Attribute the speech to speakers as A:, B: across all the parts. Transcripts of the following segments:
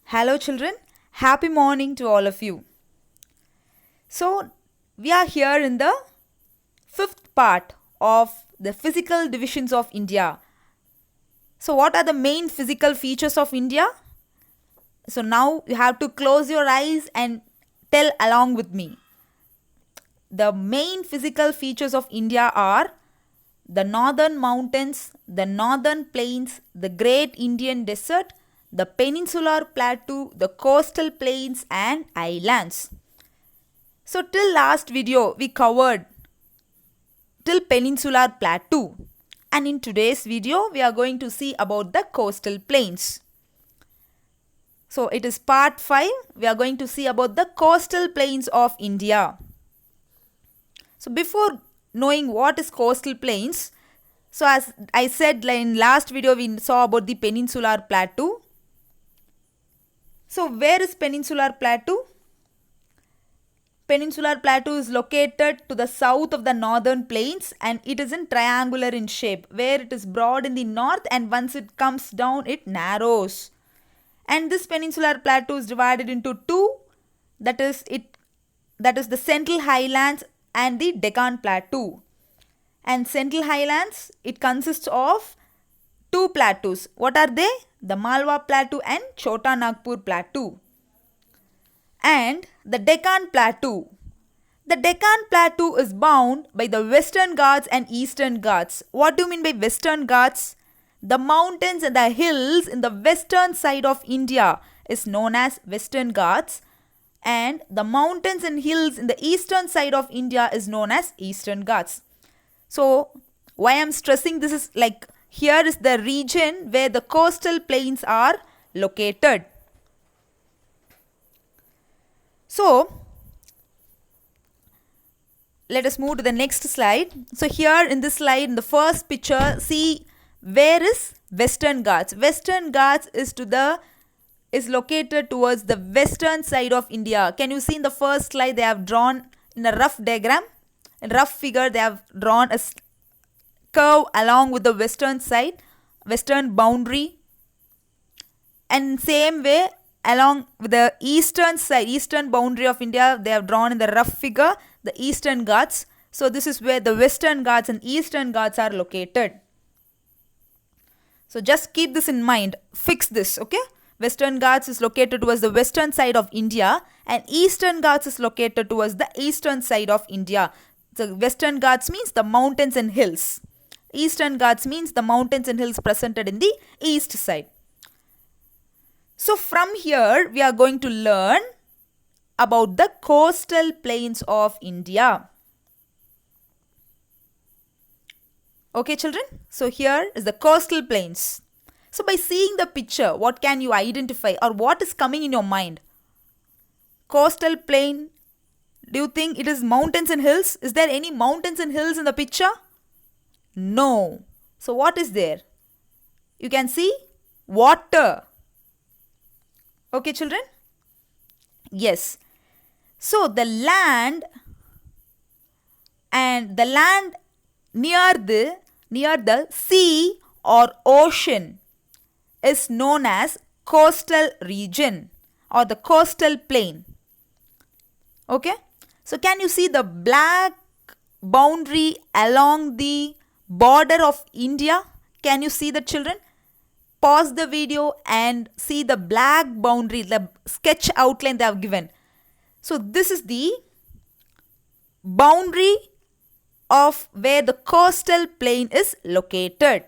A: Hello children, happy morning to all of you. So, we are here in the fifth part of the physical divisions of India. So, what are the main physical features of India? So, now you have to close your eyes and tell along with me. The main physical features of India are the northern mountains, the northern plains, the great Indian desert, the peninsular plateau, the coastal plains and islands. So till last video we covered till peninsular plateau, and in today's video we are going to see about the coastal plains. So it is part 5. We are going to see about the coastal plains of India. So before knowing what is coastal plains, so as I said in last video we saw about the peninsular plateau. So where is peninsular plateau? Peninsular Plateau is located to the south of the northern plains and it is in triangular in shape, where it is broad in the north and once it comes down it narrows. And this Peninsular Plateau is divided into two, that is the Central Highlands and the Deccan Plateau. And Central Highlands, it consists of two plateaus. What are they? The Malwa Plateau and Chota Nagpur Plateau. And the Deccan Plateau. The Deccan Plateau is bound by the Western Ghats and Eastern Ghats. What do you mean by Western Ghats? The mountains and the hills in the western side of India is known as Western Ghats, and the mountains and hills in the eastern side of India is known as Eastern Ghats. So why I am stressing this is like here is the region where the coastal plains are located. So, let us move to the next slide. So, here in this slide, in the first picture, see where is Western Ghats. Western Ghats is located towards the western side of India. Can you see in the first slide they have drawn in a rough diagram, in rough figure they have drawn a curve along with the western side, western boundary, and same way along with the eastern side, eastern boundary of India, they have drawn in the rough figure the Eastern Ghats. So this is where the Western Ghats and Eastern Ghats are located. So just keep this in mind, fix this, okay? Western Ghats is located towards the western side of India and Eastern Ghats is located towards the eastern side of India. The Western Ghats means the mountains and hills. Eastern Ghats means the mountains and hills presented in the east side. So from here we are going to learn about the coastal plains of India. Okay children, so here is the coastal plains. So by seeing the picture, what can you identify or what is coming in your mind? Coastal plain, do you think it is mountains and hills? Is there any mountains and hills in the picture? No. So what is there? You can see water. Okay children? Yes. So the land near the sea or ocean is known as coastal region or the coastal plain. Okay? So can you see the black boundary along the border of India? Can you see the children? Pause the video and see the black boundary, the sketch outline they have given. So this is the boundary of where the coastal plain is located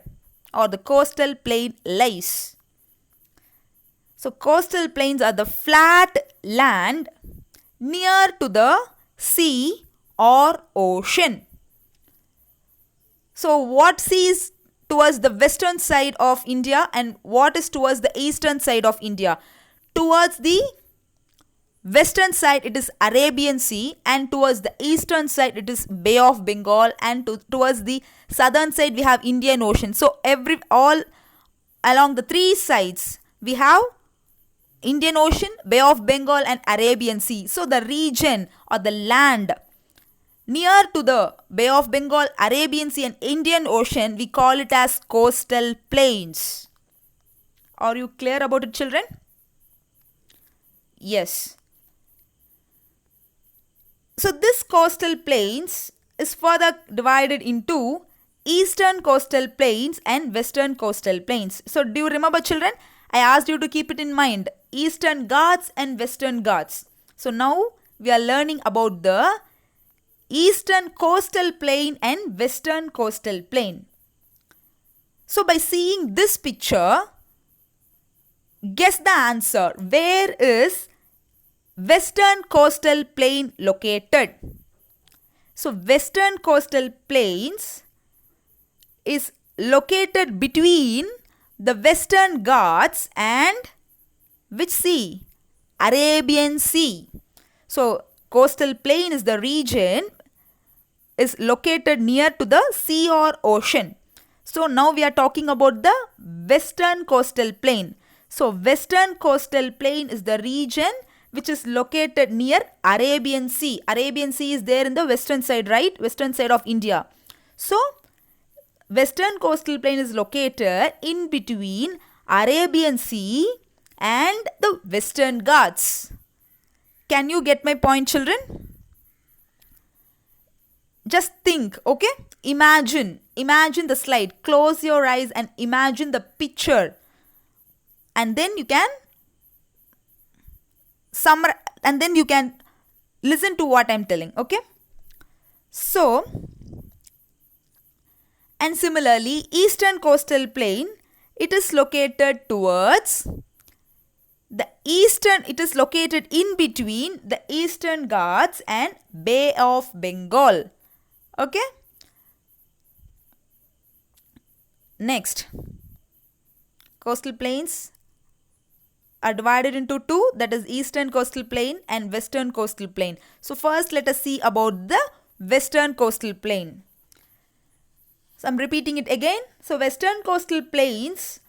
A: or the coastal plain lies. So coastal plains are the flat land near to the sea or ocean. So what sea is towards the western side of India and what is towards the eastern side of India? Towards the western side it is Arabian Sea and towards the eastern side it is Bay of Bengal and towards the southern side we have Indian Ocean. So all along the three sides we have Indian Ocean, Bay of Bengal and Arabian Sea. So the region or the land near to the Bay of Bengal, Arabian Sea and Indian Ocean, we call it as coastal plains. Are you clear about it children? Yes. So this coastal plains is further divided into eastern coastal plains and western coastal plains. So do you remember, children? I asked you to keep it in mind. Eastern Ghats and Western Ghats. So now we are learning about the eastern coastal plain and western coastal plain. So by seeing this picture, guess the answer. Where is western coastal plain located? So western coastal plains is located between the Western Ghats and which sea? Arabian Sea. So coastal plain is the region is located near to the sea or ocean. So now we are talking about the western coastal plain. So western coastal plain is the region which is located near Arabian Sea. Arabian Sea is there in the western side, right? Western side of India. So western coastal plain is located in between Arabian Sea and the Western Ghats. Can you get my point, children? Just think, okay? Imagine the slide. Close your eyes and imagine the picture. And then you can listen to what I'm telling, okay? So, and similarly, eastern coastal plain, it is located towards it is located in between the Eastern Ghats and Bay of Bengal. Okay? Next, coastal plains are divided into two, that is eastern coastal plain and western coastal plain. So first let us see about the western coastal plain. So I'm repeating it again. So western coastal plains,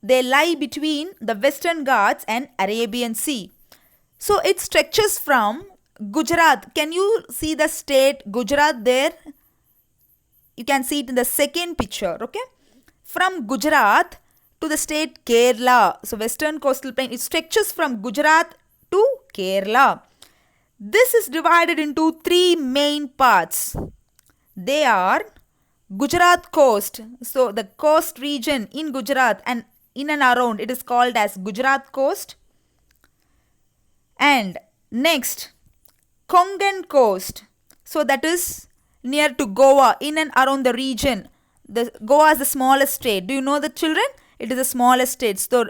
A: they lie between the Western Ghats and Arabian Sea. So it stretches from Gujarat. Can you see the state Gujarat there? You can see it in the second picture, okay? From Gujarat to the state Kerala. So western coastal plain, it stretches from Gujarat to Kerala. This is divided into three main parts. They are Gujarat coast. So the coast region in Gujarat and in and around, it is called as Gujarat coast. And next, Konkan coast. So that is near to Goa, in and around the region. Goa is the smallest state. Do you know the children? It is the smallest state. So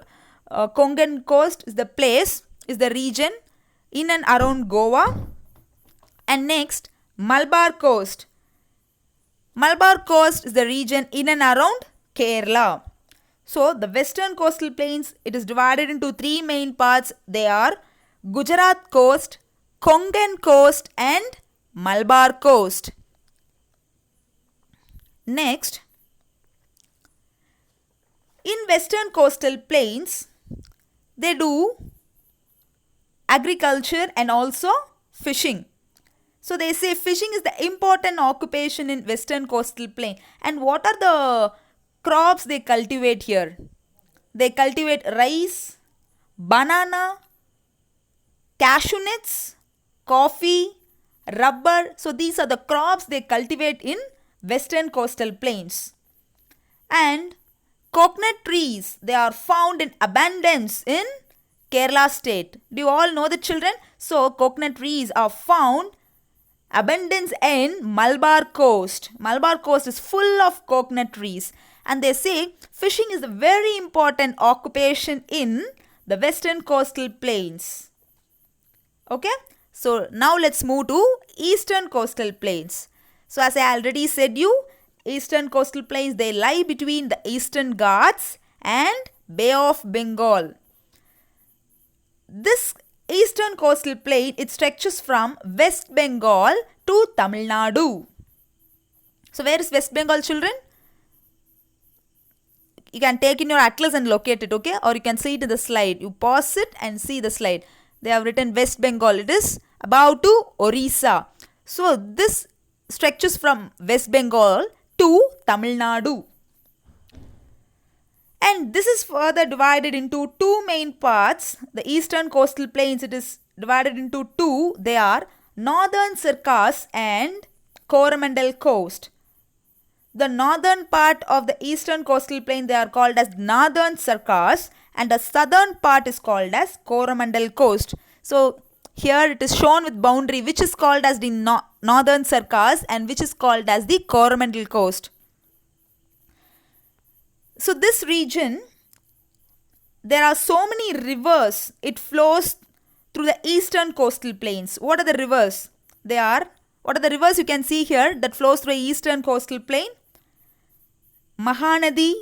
A: Konkan coast is the place, is the region in and around Goa. And next, Malabar coast. Malabar coast is the region in and around Kerala. So the western coastal plains, it is divided into three main parts. They are Gujarat coast, Konkan coast and Malabar coast. Next, in western coastal plains, they do agriculture and also fishing. So they say fishing is the important occupation in western coastal plain. And what are the crops they cultivate here? They cultivate rice, banana, cashew nuts, coffee, rubber. So these are the crops they cultivate in western coastal plains. And coconut trees, they are found in abundance in Kerala state. Do you all know the children? So coconut trees are found abundance in Malabar coast. Malabar coast is full of coconut trees. And they say fishing is a very important occupation in the western coastal plains. Okay? So now let's move to eastern coastal plains. So as I already said you, eastern coastal plains, they lie between the Eastern Ghats and Bay of Bengal. This eastern coastal plain, it stretches from West Bengal to Tamil Nadu. So where is West Bengal, children? You can take in your atlas and locate it, okay? Or you can see it in the slide. You pause it and see the slide. They have written West Bengal. It is about to Orissa. So this stretches from West Bengal to Tamil Nadu. And this is further divided into two main parts. The eastern coastal plains, it is divided into two. They are Northern Circus and Coromandel Coast. The northern part of the eastern coastal plain, they are called as Northern Circus, and the southern part is called as Coromandel Coast. So here it is shown with boundary which is called as the Northern Circus and which is called as the Coromandel Coast. So this region, there are so many rivers. It flows through the eastern coastal plains. What are the rivers? What are the rivers you can see here that flows through the eastern coastal plain? Mahanadi,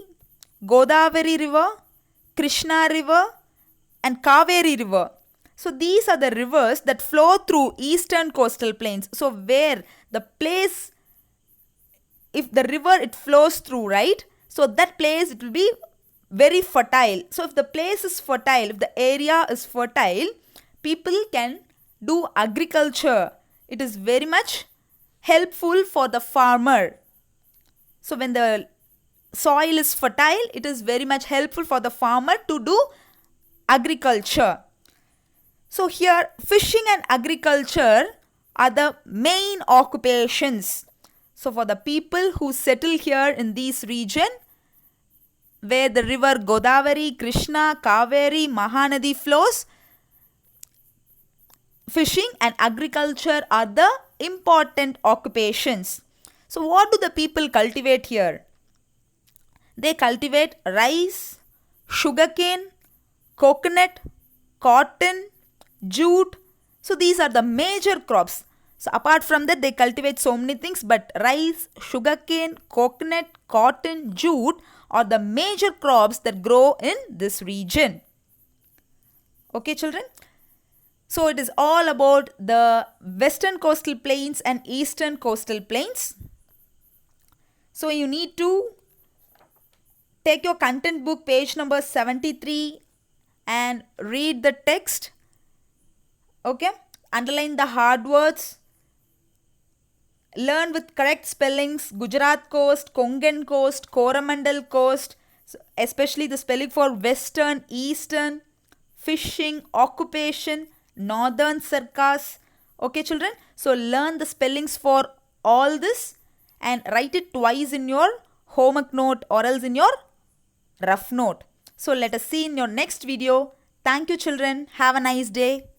A: Godavari River, Krishna River and Kaveri River. So these are the rivers that flow through eastern coastal plains. So where the place, if the river it flows through, right? So that place it will be very fertile. So if the place is fertile, if the area is fertile, people can do agriculture. It is very much helpful for the farmer. So when the soil is fertile, it is very much helpful for the farmer to do agriculture. So here fishing and agriculture are the main occupations. So for the people who settle here in this region, where the river Godavari, Krishna, Kaveri, Mahanadi flows, fishing and agriculture are the important occupations. So what do the people cultivate here? They cultivate rice, sugarcane, coconut, cotton, jute. So these are the major crops. So apart from that, they cultivate so many things, but rice, sugarcane, coconut, cotton, jute are the major crops that grow in this region. Okay, children? So it is all about the western coastal plains and eastern coastal plains. So you need to take your content book, page number 73, and read the text. Okay? Underline the hard words. Learn with correct spellings, Gujarat coast, Konkan coast, Coromandel coast, especially the spelling for western, eastern, fishing, occupation, northern circus. Okay, children? So learn the spellings for all this and write it twice in your homework note or else in your rough note. So let us see in your next video. Thank you, children. Have a nice day.